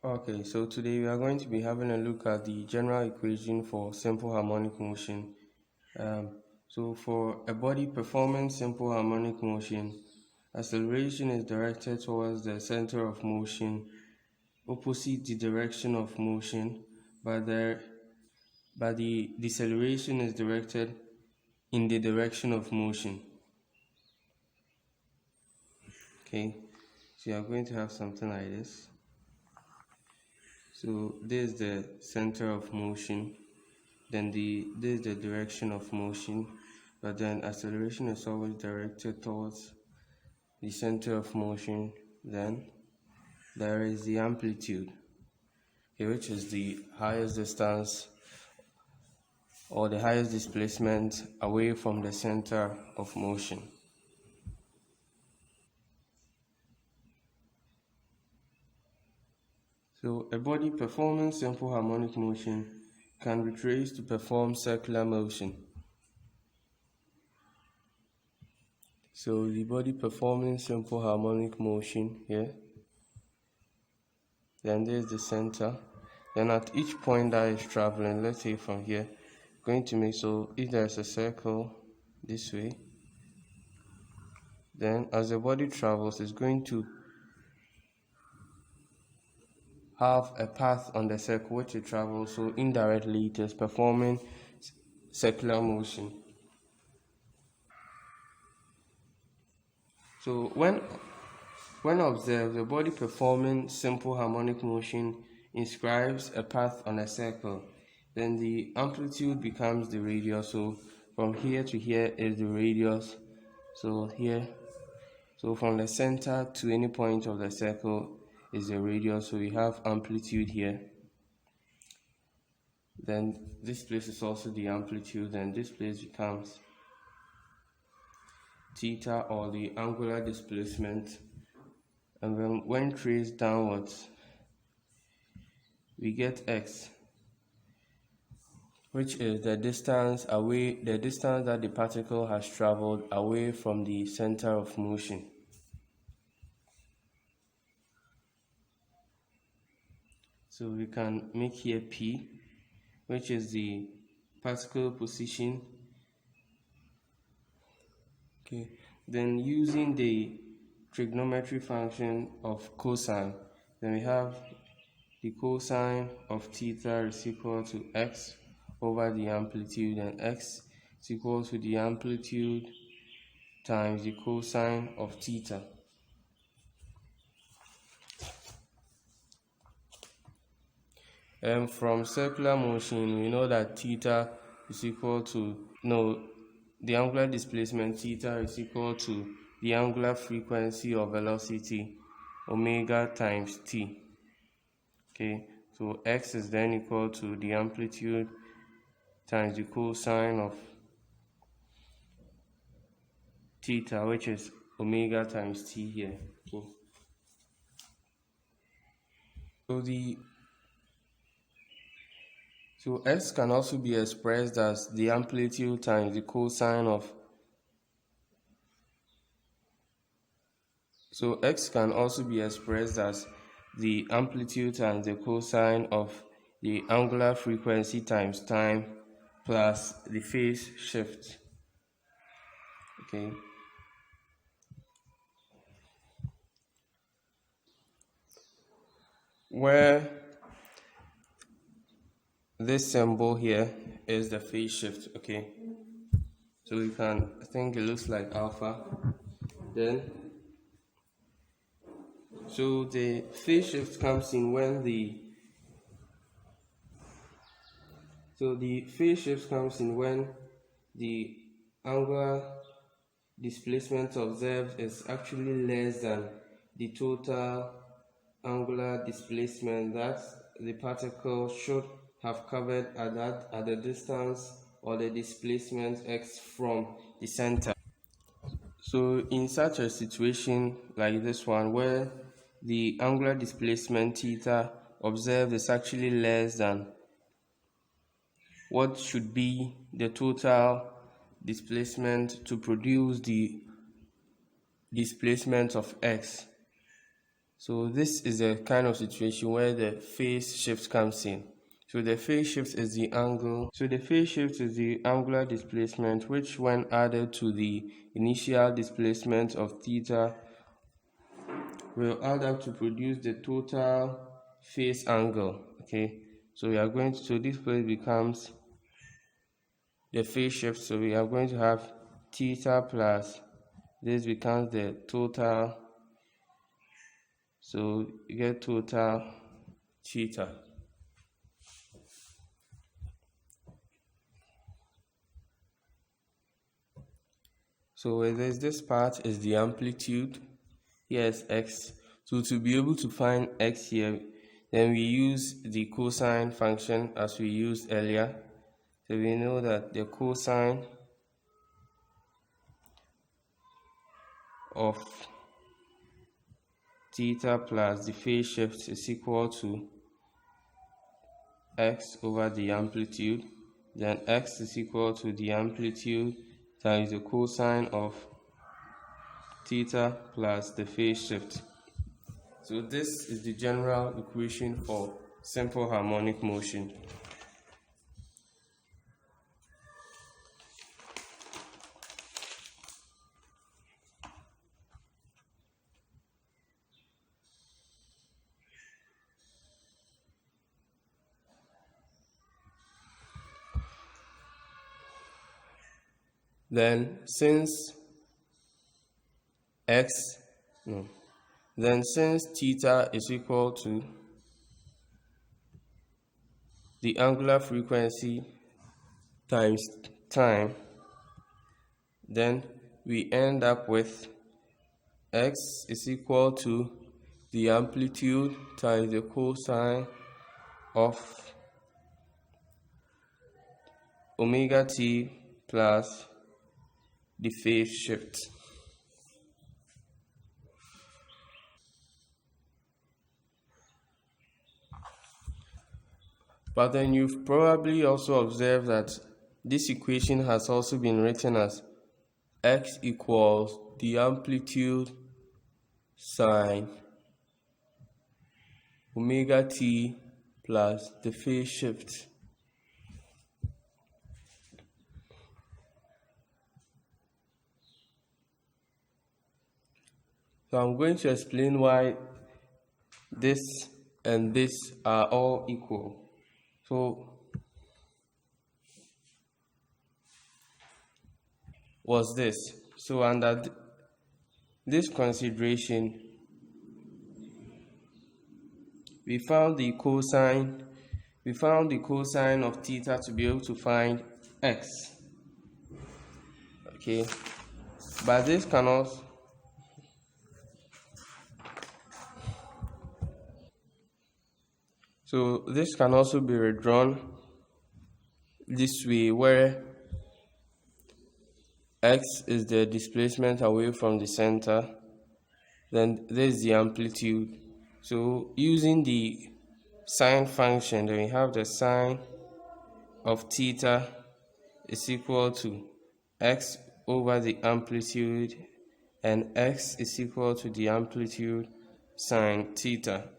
Okay, so today we are going to be having a look at the general equation for simple harmonic motion. So for a body performing simple harmonic motion, acceleration is directed towards the center of motion, opposite the direction of motion, but the deceleration is directed in the direction of motion. Okay, so you are going to have something like this. So this is the center of motion. Then this is the direction of motion, but then acceleration is always directed towards the center of motion. Then there is the amplitude, which is the highest distance or the highest displacement away from the center of motion. So a body performing simple harmonic motion can be traced to perform circular motion. So the body performing simple harmonic motion here, then there's the center. Then at each point that is traveling, let's say from here, going to make, so if there's a circle this way, then as the body travels, it's going to have a path on the circle which it travels, so indirectly it is performing circular motion. So when observed, the body performing simple harmonic motion inscribes a path on a circle. Then the amplitude becomes the radius. So from here to here is the radius. So here, so from the center to any point of the circle is the radius. So we have amplitude here. Then this place is also the amplitude, and this place becomes theta, or the angular displacement. And then when traced downwards, we get x, which is the distance that the particle has traveled away from the center of motion. So we can make here p, which is the particle position. Okay, then using the trigonometry function of cosine, then we have the cosine of theta is equal to x over the amplitude, and x is equal to the amplitude times the cosine of theta. And from circular motion, we know that theta is equal to, the angular displacement theta is equal to the angular frequency or velocity omega times t. Okay, so x is then equal to the amplitude times the cosine of theta, which is omega times t here. Okay. So x can also be expressed as the amplitude times the cosine of. So x can also be expressed as the amplitude times the cosine of the angular frequency times time plus the phase shift. Okay. Where this symbol here is the phase shift. Okay. So we can think it looks like alpha. Then so the phase shift comes in when the angular displacement observed is actually less than the total angular displacement that the particle should have covered at the distance or the displacement x from the center. So in such a situation like this one, where the angular displacement theta observed is actually less than what should be the total displacement to produce the displacement of x. So this is a kind of situation where the phase shift comes in. So the phase shift is the angle. So the phase shift is the angular displacement, which when added to the initial displacement of theta will add up to produce the total phase angle. Okay, so we are going to, so this place becomes the phase shift. So we are going to have theta plus this becomes the total. So you get total theta. So where there's this part is the amplitude. Here is x. So to be able to find x here, then we use the cosine function as we used earlier. So we know that the cosine of theta plus the phase shift is equal to x over the amplitude. Then x is equal to the amplitude times the cosine of theta plus the phase shift. So this is the general equation for simple harmonic motion. Then since theta is equal to the angular frequency times time, then we end up with x is equal to the amplitude times the cosine of omega t plus the phase shift. But then you've probably also observed that this equation has also been written as x equals the amplitude sine omega t plus the phase shift. So I'm going to explain why this and this are all equal. So was this. So under this consideration, we found the cosine of theta to be able to find x. Okay, but this cannot. So this can also be redrawn this way, where x is the displacement away from the center, then this is the amplitude. So using the sine function, then we have the sine of theta is equal to x over the amplitude, and x is equal to the amplitude sine theta.